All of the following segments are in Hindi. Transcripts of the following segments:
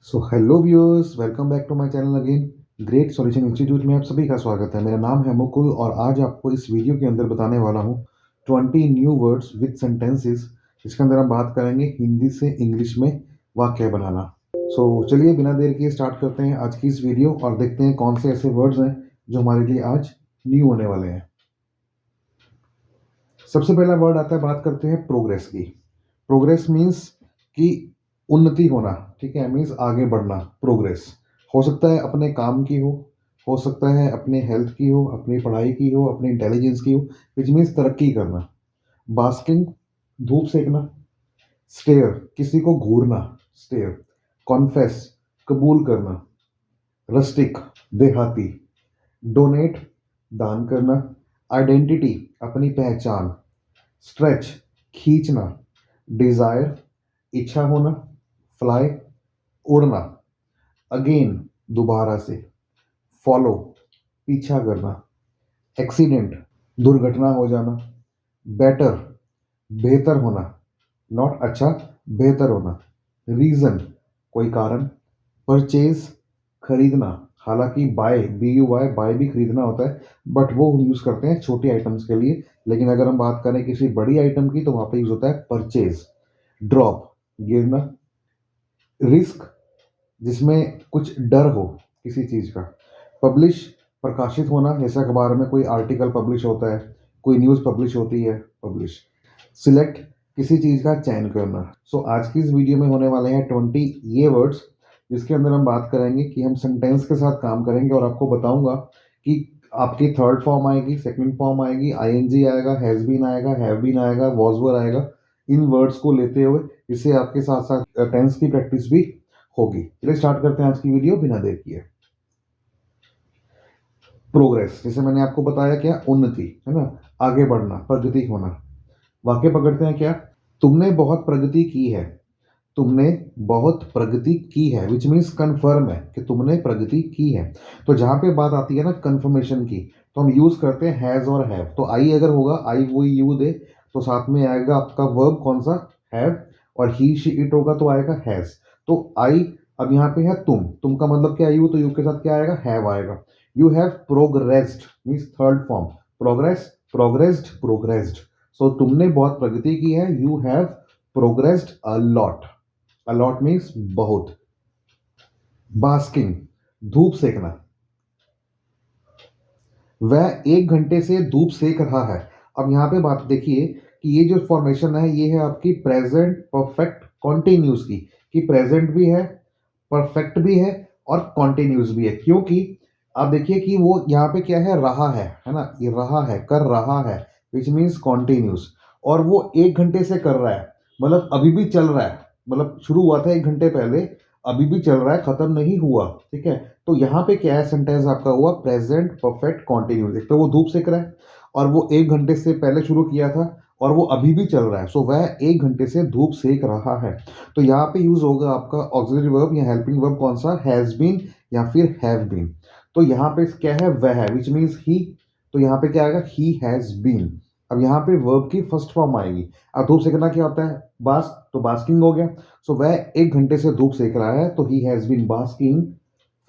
So hello viewers, welcome back to my channel again. Great solution institute में आप सभी का स्वागत है। मेरा नाम है मुकुल और आज आपको इस वीडियो के अंदर बताने वाला हूँ 20 न्यू वर्ड्स विद सेंटेंसेस, जिसके अंदर हम बात करेंगे हिंदी से इंग्लिश में वाक्य बनाना। सो चलिए बिना देर किए स्टार्ट करते हैं आज की इस वीडियो और देखते हैं कौन से ऐसे वर्ड्स हैं जो हमारे लिए आज न्यू होने वाले हैं। सबसे पहला वर्ड आता है, बात करते हैं प्रोग्रेस की। प्रोग्रेस मीन्स कि उन्नति होना, ठीक है, मीन्स आगे बढ़ना। प्रोग्रेस हो सकता है अपने काम की हो सकता है अपने हेल्थ की हो, अपनी पढ़ाई की हो, अपने इंटेलिजेंस की हो, विच मीन्स तरक्की करना। बास्किंग धूप सेकना। स्टेयर किसी को घूरना, स्टेयर। कॉन्फेस कबूल करना। रस्टिक देहाती। डोनेट दान करना। आइडेंटिटी अपनी पहचान। स्ट्रेच खींचना। डिजायर इच्छा होना। फ्लाई उड़ना। अगेन दोबारा से। फॉलो पीछा करना। एक्सीडेंट दुर्घटना हो जाना। बेटर बेहतर होना, नॉट अच्छा, बेहतर होना। रीजन कोई कारण। परचेज खरीदना, हालांकि बाय BUY बाय भी खरीदना होता है, बट वो यूज करते हैं छोटी आइटम्स के लिए, लेकिन अगर हम बात करें किसी बड़ी आइटम की तो वहां पे यूज होता है परचेज। ड्रॉप गिरना। रिस्क जिसमें कुछ डर हो किसी चीज का। पब्लिश प्रकाशित होना, जैसे अखबार में कोई आर्टिकल पब्लिश होता है, कोई न्यूज़ पब्लिश होती है, पब्लिश। सिलेक्ट किसी चीज का चयन करना। सो आज की इस वीडियो में होने वाले हैं 20 ये वर्ड्स, जिसके अंदर हम बात करेंगे कि हम सेंटेंस के साथ काम करेंगे और आपको बताऊंगा कि आपकी थर्ड फॉर्म आएगी, सेकंड फॉर्म आएगी, ING आएगा, हैज बीन आएगा, हैव बीन आएगा, वॉज वर आएगा, इन वर्ड्स को लेते हुए, इससे आपके साथ साथ टेंस की प्रैक्टिस भी होगी। चलिए स्टार्ट करते हैं आज की वीडियो बिना देर किए। प्रोग्रेस, जैसे मैंने आपको बताया, क्या उन्नति है ना, आगे बढ़ना, प्रगति होना। वाक्य पकड़ते हैं, क्या तुमने बहुत प्रगति की है। तुमने बहुत प्रगति की है, विच मीन्स कन्फर्म है कि तुमने प्रगति की है। तो जहां पे बात आती है ना कन्फर्मेशन की, तो हम यूज करते हैं हैज और हैव। तो आई अगर होगा, आई वो यू दे, तो साथ में आएगा आपका वर्ब कौन सा, हैव। और ही शी इट होगा तो आएगा हैज। तो आई अब यहाँ पे है तुम का मतलब क्या, यू, तो यू के साथ क्या आएगा, हैव आएगा। You have progressed means third form. Progress progressed progressed. So तुमने बहुत प्रगति की है, you have progressed a lot. A lot means बहुत। बास्किंग धूप सेकना। वह 1 घंटे से धूप सेक रहा है। अब यहां पे बात देखिए कि ये जो फॉर्मेशन है ये है आपकी प्रेजेंट परफेक्ट कॉन्टिन्यूस की, कि प्रेजेंट भी है, परफेक्ट भी है और कॉन्टिन्यूस भी है। क्योंकि आप देखिए कि वो यहाँ पे क्या है, रहा है ना, ये रहा है, कर रहा है, विच मीन्स कॉन्टिन्यूस। और वो 1 घंटे से कर रहा है, मतलब अभी भी चल रहा है, मतलब शुरू हुआ था 1 घंटे पहले, अभी भी चल रहा है, खत्म नहीं हुआ, ठीक है। तो यहाँ पे क्या है, सेंटेंस आपका हुआ प्रेजेंट परफेक्ट कॉन्टिन्यूस। एक तो वो धूप सेक रहा है और वो 1 घंटे से पहले शुरू किया था और वो अभी भी चल रहा है, सो वह 1 घंटे से धूप सेक रहा है। तो यहाँ पे यूज होगा आपका ऑक्सिलरी वर्ब या हेल्पिंग वर्ब कौन सा, हैज बीन या फिर हैव बीन। तो यहाँ पे क्या है, वह है, विच मीन्स ही। तो यहाँ पे क्या आएगा, ही हैज बीन। अब यहाँ पे वर्ब की फर्स्ट फॉर्म आएगी। अब धूप सेकना क्या होता है, बास, तो बास्किंग हो गया। सो वह 1 घंटे से धूप सेक रहा है, तो he has been basking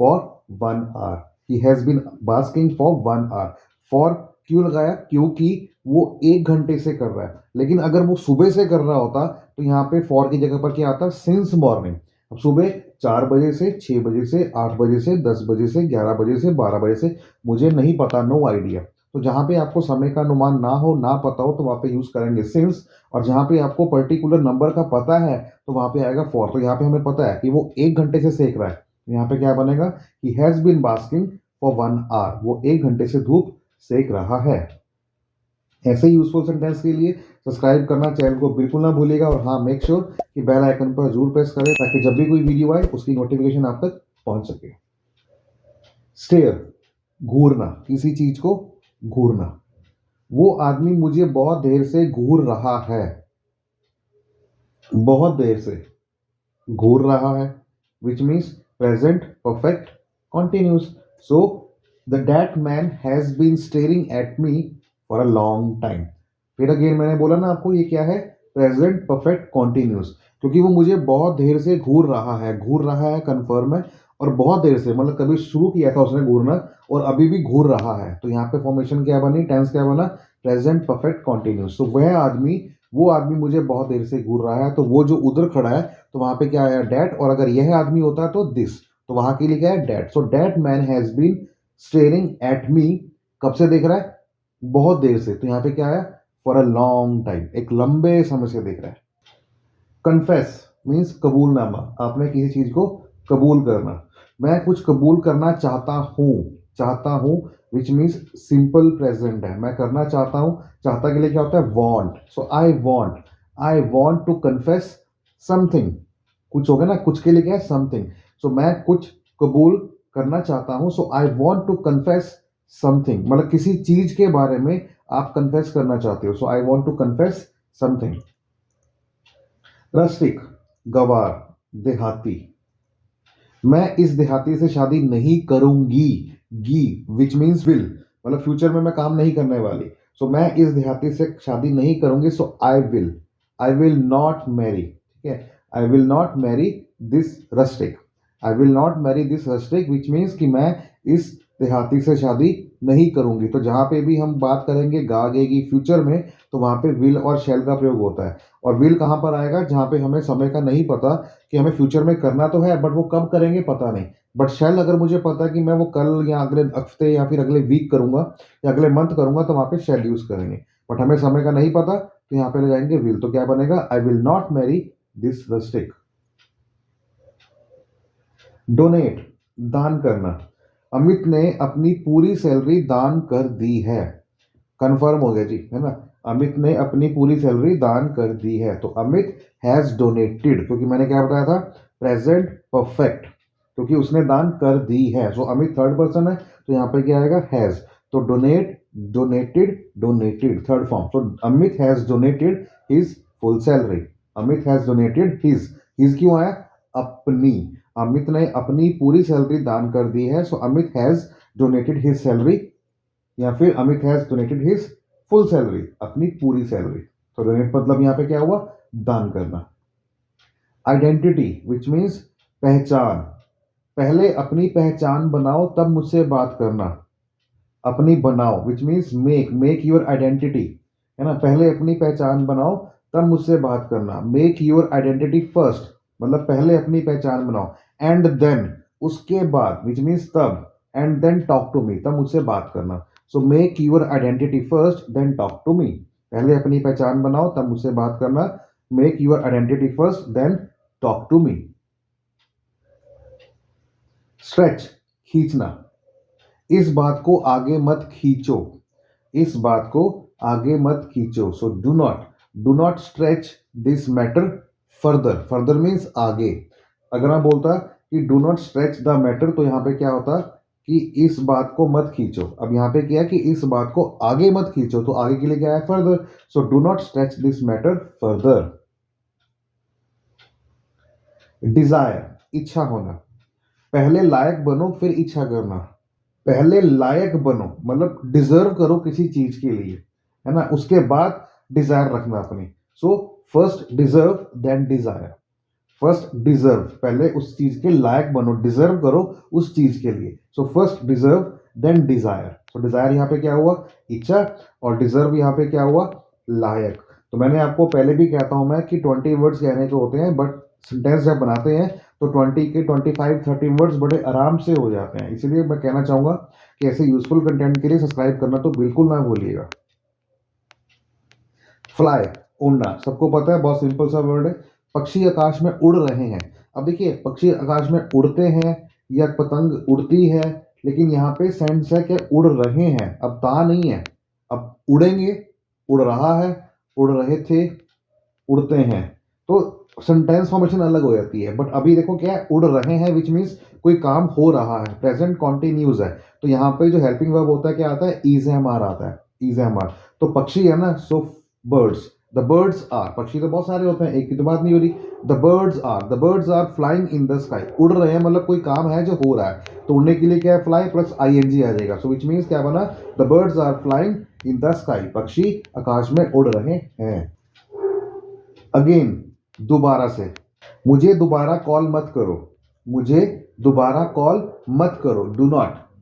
for 1 hour. He has been basking for 1 hour. For क्यों लगाया, क्योंकि वो 1 घंटे से कर रहा है। लेकिन अगर वो सुबह से कर रहा होता तो यहाँ पे फॉर की जगह पर क्या आता, सिंस मॉर्निंग। अब सुबह 4 बजे से, 6 बजे से, 8 बजे से, 10 बजे से, 11 बजे से, 12 बजे से, मुझे नहीं पता, नो आइडिया। तो जहां पे आपको समय का अनुमान ना हो, ना पता हो, तो वहां पे यूज करेंगे सिंस। और जहां पे आपको पर्टिकुलर नंबर का पता है तो वहां पे आएगा फॉर। तो यहाँ पे हमें पता है कि वो 1 घंटे से सेक रहा है, यहाँ पे क्या बनेगा, he has been basking for 1 hour. वो 1 घंटे से धूप सेक रहा है। ऐसे यूजफुल सेंटेंस के लिए सब्सक्राइब करना चैनल को बिल्कुल ना भूलिएगा और हाँ, मेक श्योर कि बेल आइकन पर जरूर प्रेस करें ताकि जब भी कोई वीडियो आए उसकी नोटिफिकेशन आप तक पहुंच सके। स्टेयर घूरना, किसी चीज को घूरना। वो आदमी मुझे बहुत देर से घूर रहा है। बहुत देर से घूर रहा है, which means present perfect continuous. So the that man has been staring at me for a long time. फिर अगेन मैंने बोला ना आपको, ये क्या है, प्रेजेंट परफेक्ट कॉन्टिन्यूस, क्योंकि वो मुझे बहुत देर से घूर रहा है कन्फर्म है, और बहुत देर से मतलब कभी शुरू किया था उसने घूरना और अभी भी घूर रहा है। तो यहाँ पे फॉर्मेशन क्या बनी, टेंस क्या बना, प्रेजेंट परफेक्ट कॉन्टिन्यूस। तो वो आदमी मुझे बहुत देर से घूर रहा है, तो वो जो उधर खड़ा है तो वहां पे क्या आया, डेट, और अगर यह आदमी होता तो दिस, तो वहां के लिए क्या है, that. So that man has been staring at me, कब से देख रहा है, बहुत देर से, तो यहाँ पे क्या आया, फॉर अ लॉन्ग टाइम, एक लंबे समय से देख रहा है। कन्फेस मीन्स कबूलनामा, आपने किसी चीज को कबूल करना। मैं कुछ कबूल करना चाहता हूँ विच मीन्स सिंपल प्रेजेंट है, मैं करना चाहता हूँ, चाहता के लिए क्या होता है, want. So I want to confess something, कुछ हो गया ना, कुछ के लिए क्या है, समथिंग। सो मैं कुछ कबूल करना चाहता हूँ, so I want to confess something, मतलब किसी चीज के बारे में आप कन्फेस करना चाहते हो, so I want to confess something. Rustic, गवार, देहाती, मैं इस देहाती से शादी नहीं करूंगी, गी विच मीन्स विल, मतलब फ्यूचर में मैं काम नहीं करने वाली। सो मैं इस देहाती से शादी नहीं करूंगी, सो आई विल नॉट मैरी, ठीक है, I will not marry this rustic, I will not marry this rustic which means कि मैं इस देहाती से शादी नहीं करूंगी। तो जहां पे भी हम बात करेंगे गागेगी फ्यूचर में, तो वहां पे विल और शैल का प्रयोग होता है। और विल कहां पर आएगा, जहां पे हमें समय का नहीं पता कि हमें फ्यूचर में करना तो है बट वो कब करेंगे पता नहीं। बट शैल अगर मुझे पता है कि मैं वो कल या अगले हफ्ते या फिर अगले वीक करूंगा या अगले मंथ करूंगा, तो वहां पे शैल यूज करेंगे। बट हमें समय का नहीं पता, तो यहाँ पे लगाएंगे विल, तो क्या बनेगा, I will not marry this rustic. Donate, दान करना, अमित ने अपनी पूरी सैलरी दान कर दी है, कंफर्म हो गया जी, है ना, अमित ने अपनी पूरी सैलरी दान कर दी है। तो अमित हैज डोनेटेड, क्योंकि मैंने क्या बताया था, प्रेजेंट परफेक्ट, क्योंकि उसने दान कर दी है। सो अमित थर्ड पर्सन है, तो यहाँ पे क्या आएगा, हैज। तो डोनेट, डोनेटेड थर्ड फॉर्म। तो Amit has donated his full salary, Amit has donated his क्यों आया, अपनी, अमित ने अपनी पूरी सैलरी दान कर दी है। So Amit has donated his salary, या फिर Amit has donated his full salary, अपनी पूरी सैलरी। तो डोनेट मतलब यहाँ पे क्या हुआ, दान करना। आइडेंटिटी विच मीन्स पहचान, पहले अपनी पहचान बनाओ तब मुझसे बात करना, अपनी बनाओ which means make your identity, है ना, पहले अपनी पहचान बनाओ तब मुझसे बात करना। मेक योर आइडेंटिटी फर्स्ट, मतलब पहले अपनी पहचान बनाओ, एंड देन उसके बाद विच मीन्स तब, and then talk to me, तब मुझसे बात करना। So make your identity first then talk to me, पहले अपनी पहचान बनाओ तब मुझसे बात करना, make your identity first then talk to me. Stretch, खींचना, इस बात को आगे मत खींचो, इस बात को आगे मत खींचो। सो do not stretch this matter further, further means आगे। अगर मैं बोलता कि do not stretch the matter, तो यहाँ पे क्या होता कि इस बात को मत खींचो। अब यहाँ पे क्या है कि इस बात को आगे मत खींचो, तो आगे के लिए क्या है, further. So do not stretch this matter further. Desire, इच्छा होना, पहले लायक बनो फिर इच्छा करना, पहले लायक बनो मतलब डिजर्व करो किसी चीज के लिए, है ना, उसके बाद डिजायर रखना अपनी। So first deserve then desire, first deserve, पहले उस चीज के लायक बनो, डिजर्व करो उस चीज के लिए। So first deserve then desire. So desire यहाँ पे क्या हुआ, इच्छा, और डिजर्व यहाँ पे क्या हुआ, लायक। तो मैंने आपको पहले भी कहता हूं मैं कि 20 वर्ड्स कहने के होते हैं, बट सेंटेंस जब बनाते हैं तो 20 के 25 30 वर्ड्स बड़े आराम से हो जाते हैं। इसीलिए मैं कहना चाहूंगा कि ऐसे यूजफुल कंटेंट के लिए सब्सक्राइब करना तो बिल्कुल ना भूलिएगा। फ्लाई, उड़ना, सबको पता है, बहुत सिंपल सा वर्ड है। पक्षी आकाश में उड़ रहे हैं, अब देखिए पक्षी आकाश में उड़ते हैं या पतंग उड़ती है, लेकिन यहाँ पे सेंस है कि उड़ रहे हैं, अब ता नहीं है, अब उड़ेंगे, उड़ रहा है, उड़ रहे थे, उड़ते हैं, तो सेंटेंस फॉर्मेशन अलग हो जाती है। बट अभी देखो क्या है, उड़ रहे हैं विच मीन्स कोई काम हो रहा है, प्रेजेंट कॉन्टिन्यूज है। तो यहाँ पे जो हेल्पिंग वर्ब होता है क्या आता है, इज एम आर आता है, इज एम आर। तो पक्षी है ना, सो बर्ड्स, द बर्ड्स आर, पक्षी तो बहुत सारे होते हैं, एक की तो बात नहीं हो रही। The birds are flying in the sky, उड़ रहे हैं मतलब कोई काम है जो हो रहा है, तो उड़ने के लिए क्या है, फ्लाई प्लस आईएनजी आ जाएगा। सो विच मीन्स क्या बना, the birds are flying in the sky, पक्षी आकाश में उड़ रहे हैं। अगेन, दोबारा से। मुझे दोबारा कॉल मत करो, मुझे दोबारा कॉल मत करो।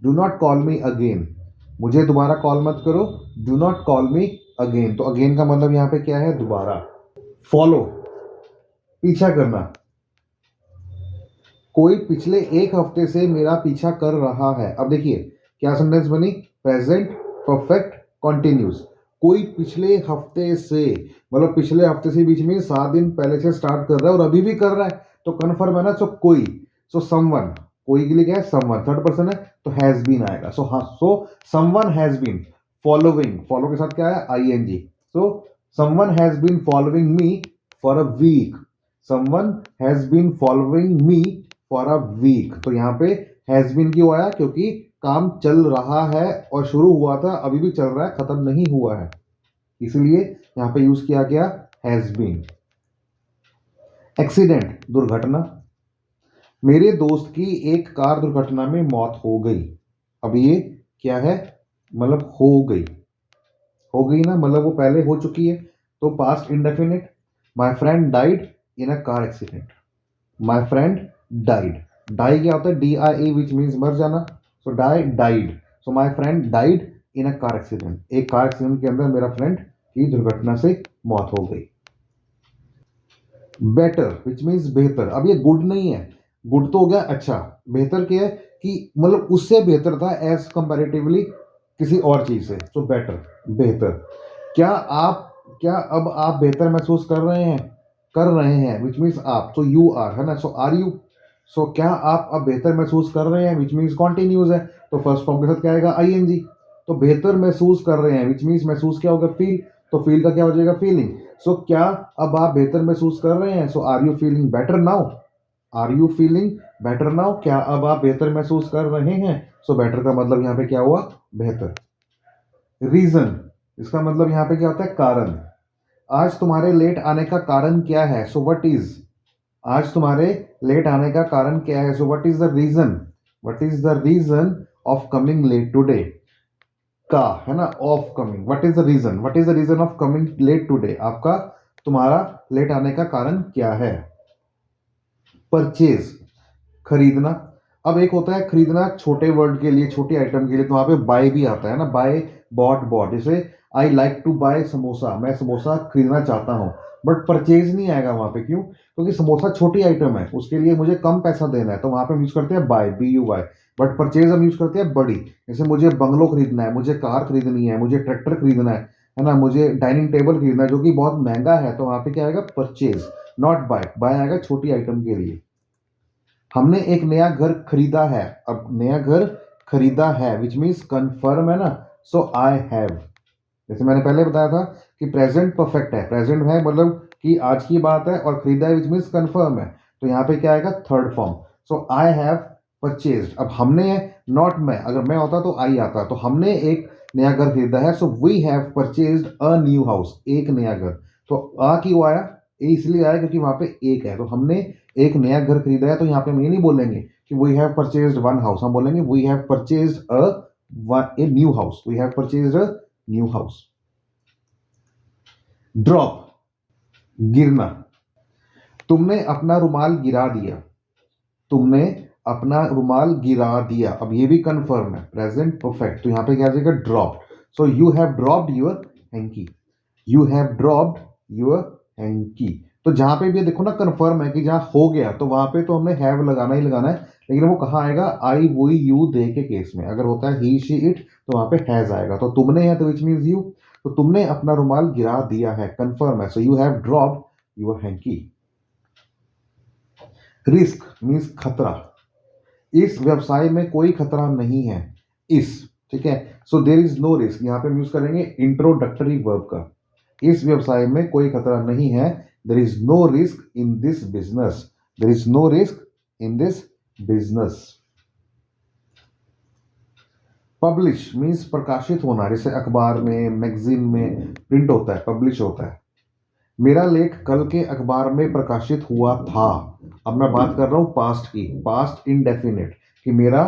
Do not call me again. मुझे दोबारा कॉल मत करो, do not call me again. तो अगेन का मतलब यहाँ पे क्या है? दोबारा। फॉलो, पीछा करना। कोई पिछले एक हफ्ते से मेरा पीछा कर रहा है। अब देखिए क्या सेंटेंस बनी? Present perfect continuous. कोई पिछले हफ्ते से, मतलब पिछले हफ्ते से बीच में 7 दिन पहले से स्टार्ट कर रहा है और अभी भी कर रहा है, तो कन्फर्म है ना। सो कोई, सो समवन, कोई के लिए क्या है? समवन, थर्ड पर्सन है तो हैज बीन आएगा। सो हाँ, so someone has been following, follow के साथ क्या है? I N G. So someone has been following me for a week. Someone has been following me for a week. तो यहाँ पे हैज बीन क्यों आया? क्योंकि काम चल रहा है और शुरू हुआ था, अभी भी चल रहा है, खत्म नहीं हुआ है, इसलिए यहाँ पे यूज किया गया हैज बीन। एक्सीडेंट, दुर्घटना। मेरे दोस्त की एक कार दुर्घटना में मौत हो गई। अब ये क्या है? मतलब हो गई ना, मतलब वो पहले हो चुकी है, तो past indefinite. My friend died in a car accident. My friend died, die क्या होता है? DIE, विच मीन्स मर जाना। So died. So my friend died in a car accident. एक कार एक्सीडेंट के अंदर मेरा फ्रेंड की दुर्घटना से मौत हो गई। बेटर, विच मीन्स बेहतर। अब ये गुड नहीं है, गुड तो हो गया अच्छा, बेहतर क्या है? कि मतलब उससे बेहतर था एज कंपैरेटिवली किसी और चीज से। सो बेटर, बेहतर। क्या आप, क्या अब आप बेहतर महसूस कर रहे हैं? कर रहे हैं, विच मीन्स आप। सो यू आर, है ना। सो आर यू। सो क्या आप अब बेहतर महसूस कर रहे हैं, विच मीन्स कॉन्टिन्यूज है, तो फर्स्ट फॉर्म के साथ क्या आएगा? ING। तो बेहतर महसूस कर रहे हैं, विच मीन्स महसूस क्या होगा? फील। तो फील का क्या हो जाएगा? फीलिंग। सो क्या अब आप बेहतर महसूस कर रहे हैं? So are you feeling better now? Are you feeling better now? क्या अब आप बेहतर महसूस कर रहे हैं? सो बेटर का मतलब यहाँ पे क्या हुआ? बेहतर। रीजन, इसका मतलब यहाँ पे क्या होता है? कारण। आज तुम्हारे लेट आने का कारण क्या है? So what is. आज तुम्हारे लेट आने का कारण क्या है? So what is the reason, what is the reason of coming late today. का है ना, of coming. What is the reason, what is the reason of coming late today. आपका, तुम्हारा लेट आने का कारण क्या है? परचेज, खरीदना। अब एक होता है खरीदना छोटे वर्ड के लिए, छोटी आइटम के लिए, तो वहां पे बाय भी आता है ना, बाय, बॉट। जैसे I like to buy samosa, मैं समोसा खरीदना चाहता हूँ, बट परचेज नहीं आएगा वहां पे। क्यों? क्योंकि समोसा छोटी आइटम है, उसके लिए मुझे कम पैसा देना है, तो वहां पे हम यूज करते हैं बाय, BUY। बट परचेज हम यूज करते हैं बड़ी। जैसे मुझे बंगलो खरीदना है, मुझे कार खरीदनी है, मुझे ट्रैक्टर खरीदना है ना, मुझे डाइनिंग टेबल खरीदना है जो कि बहुत महंगा है, तो वहां पे क्या आएगा? Purchase, not bye. बाय आएगा छोटी आइटम के लिए। हमने एक नया घर खरीदा है। अब नया घर खरीदा है, विच मीन्स कन्फर्म है ना। सो आई हैव। जैसे मैंने पहले बताया था कि प्रेजेंट परफेक्ट है, प्रेजेंट है मतलब कि आज की बात है, और खरीदा है विच मीन्स कन्फर्म है, तो यहाँ पे क्या आएगा? Third form. So I have purchase. अब हमने है, नॉट मैं। अगर मैं होता तो आई आता। तो हमने एक नया घर खरीदा है, so we have purchase a new house, एक नया घर। तो आ क्यों आया? ए इसलिए आया क्योंकि वहां पे एक है, तो हमने एक नया घर खरीदा है, तो यहाँ पे हम ये नहीं बोलेंगे कि we have purchased one house, हम बोलेंगे we have purchased a new house, we have purchased a new house. Drop, गिरना। तुमने अपना रुमाल गिरा दिया, तुमने अपना रुमाल गिरा दिया। अब ये भी कंफर्म है, प्रेजेंट परफेक्ट, तो यहाँ पे क्या आ जाएगा? Drop. So you have dropped your hanky, you have dropped your hanky. तो जहां पे भी देखो ना कंफर्म है कि जहां हो गया, तो वहां पे तो हमने हैव लगाना ही लगाना है, लेकिन वो कहाँ आएगा? आई, वी, यू, दे के केस में। अगर होता है ही, शी, इट, तो वहां पे हैज आएगा। तो तुमने है तो विच मीन्स यू। तो तुमने अपना रुमाल गिरा दिया है, कंफर्म है, so you have dropped your hanky. Risk means खतरा। इस व्यवसाय में कोई खतरा नहीं है। इस, ठीक है। सो देर इज नो रिस्क, यहाँ पे हम यूज करेंगे इंट्रोडक्टरी वर्ब का। इस व्यवसाय में कोई खतरा नहीं है। There is no risk in this business, there is no risk in this business. Publish means प्रकाशित होना, जैसे अखबार में, मैगजीन में प्रिंट होता है, पब्लिश होता है। मेरा लेख कल के अखबार में प्रकाशित हुआ था। अब मैं बात कर रहा हूं पास्ट की, पास्ट इंडेफिनिट, कि मेरा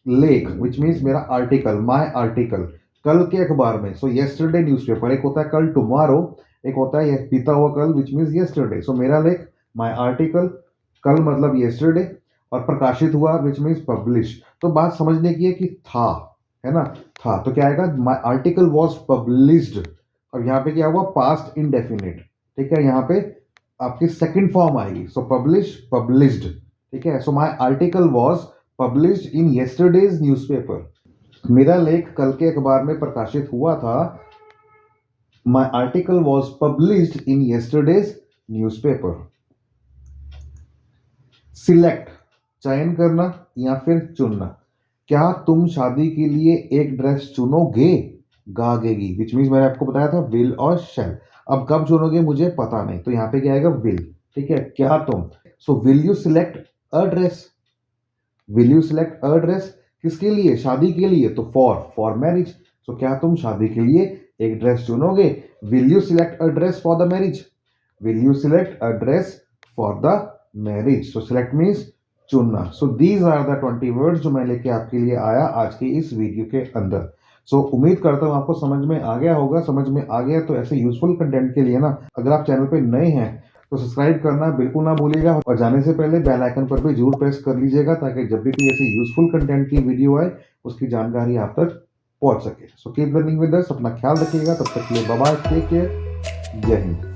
लेख, विच मीन्स मेरा आर्टिकल, माय आर्टिकल, कल के अखबार में। सो येस्टरडे न्यूज़पेपर, एक होता है कल टुमारो, एक होता है ये बीता हुआ कल विच मीन्स येस्टरडे। सो मेरा लेख माई आर्टिकल, कल मतलब येस्टरडे, और प्रकाशित हुआ विच मीन्स पब्लिश। तो बात समझने की है कि था, है ना, था, तो क्या आएगा, माई आर्टिकल वॉज पब्लिश्ड। अब यहाँ पे क्या हुआ, पास्ट इंडेफिनिट, ठीक है, यहाँ पे आपकी सेकंड फॉर्म आएगी। सो पब्लिश, पब्लिश्ड, ठीक है। So my article was published in yesterday's newspaper. मेरा लेख कल के अखबार में प्रकाशित हुआ था। My article was published in yesterday's newspaper. Select, चयन करना या फिर चुनना। क्या तुम शादी के लिए एक ड्रेस चुनोगे, गागेगी, विच मीन्स मैंने आपको बताया था विल और शैल। अब कब चुनोगे मुझे पता नहीं, तो यहाँ पे क्या आएगा, विल, ठीक है, क्या तुम। So will you select a dress, will you select a dress, किसके लिए, शादी के लिए, तो फॉर मैरिज। सो क्या तुम शादी के लिए एक ड्रेस चुनोगे, will you select a dress for the marriage, will you select a dress for the marriage. So select means चुनना। So these are the 20 words जो मैं लेके आपके लिए आया आज के इस वीडियो के अंदर। सो उम्मीद करता हूँ आपको समझ में आ गया होगा। समझ में आ गया तो ऐसे यूजफुल कंटेंट के लिए ना, अगर आप चैनल पे नए हैं तो सब्सक्राइब करना बिल्कुल ना भूलिएगा, और जाने से पहले बेल आइकन पर भी जरूर प्रेस कर लीजिएगा, ताकि जब भी कोई ऐसी यूजफुल कंटेंट की वीडियो आए उसकी जानकारी आप तक पहुंच सके। So keep learning with us, अपना ख्याल रखिएगा, तब तक के लिए बाय बाय, टेक केयर, जय हिंद।